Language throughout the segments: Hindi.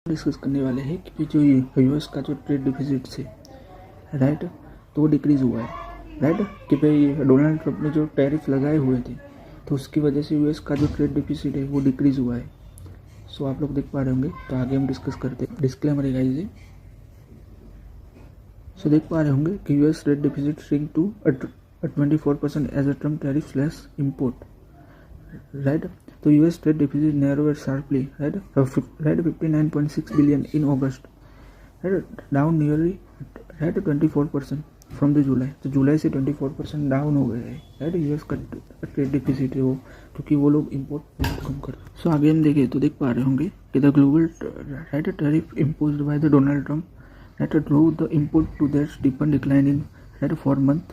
डिस्कस करने वाले हैं कि जो यूएस का जो ट्रेड डिफिसिट है राइट, तो वो डिक्रीज़ हुआ है राइट, कि भाई डोनाल्ड ट्रंप ने जो टैरिफ लगाए हुए थे तो उसकी वजह से यूएस का जो ट्रेड डिफिसिट है वो डिक्रीज़ हुआ है। सो आप लोग देख पा रहे होंगे, तो आगे हम डिस्कस करते हैं। डिस्क्लेमर है गाइस ये। सो देख पा रहे होंगे कि US trade deficit shrink to 24% as a Trump tariff slash import right. तो US trade deficit narrowed sharply right 59.6 billion in August right, down nearly right 24% from the July। तो जुलाई से 24% डाउन हो गया है राइट। यूएस का ट्रेड डिफिसिट है वो, क्योंकि वो लोग इम्पोर्ट बहुत कम कर। सो आगे हम देखें तो देख पा रहे होंगे कि the global right tariff imposed by the Donald Trump right drove the import to that steepen decline in right 4 month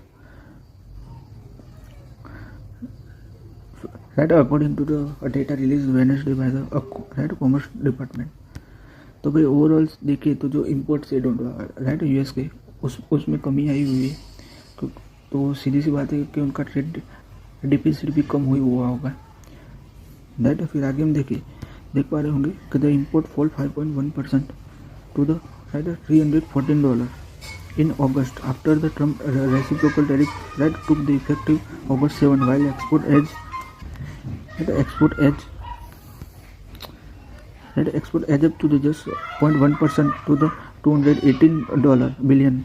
right, according to the data released Wednesday by the right commerce department। तो भाई ओवरऑल देखिए तो जो इम्पोर्ट से राइट यूएस के उसमें कमी आई हुई है, तो सीधी सी बात है कि उनका ट्रेड डिफिसिट भी कम हुआ होगा राइट। फिर आगे हम देख पा रहे होंगे कि the import fall 5.1% to the right $314 in August after the Trump reciprocal tariff right took the effective August 7, while export edge up to the just 0.1% to the $218 billion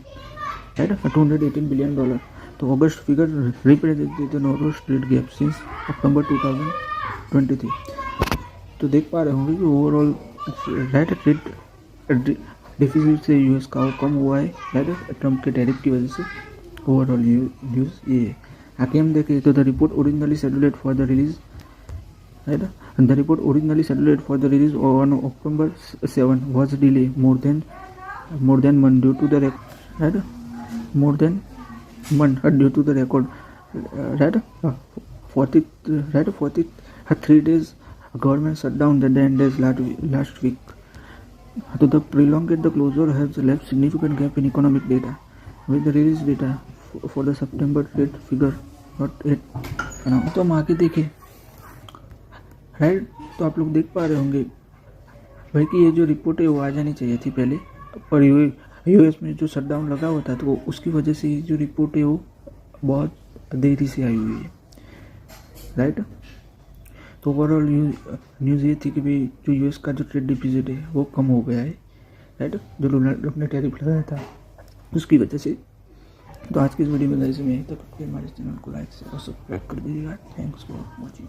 right, $218 billion। तो August figure represent the north trade gap since October 2023। तो देख पा रहे होंगे कि ओवरऑल राइट ट्रेड डिफिसिट से यूएस का कम हुआ है राइट, ट्रम्प के टैरिफ की वजह से। ओवरऑल न्यूज़ ये है। आगे हम देखें तो the report originally scheduled for the release right, the report originally scheduled for the release on October 7 was delayed more than month due to the right, more than month due to the record right 43 days government shutdown that ended last week। So the prolonged the closure has left significant gap in economic data, with the release data for the September trade figure not yet। तो हम आगे देखें राइट, तो आप लोग देख पा रहे होंगे भाई कि ये जो रिपोर्ट है वो आ जानी चाहिए थी पहले, पर यूएस में जो शटडाउन लगा हुआ था तो उसकी वजह से ये जो रिपोर्ट है वो बहुत देरी से आई हुई है राइट। तो ओवरऑल न्यूज़ ये थी कि भाई जो यूएस का जो ट्रेड डिफिसिट है वो कम हो गया है राइट, जो डोनाल्ड ट्रम्प ने टैरिफ लगाया था उसकी वजह से। तो आज की इस वीडियो में गाइस में तक हमारे चैनल को लाइक और सब्सक्राइब कर दीजिएगा। Thanks for watching.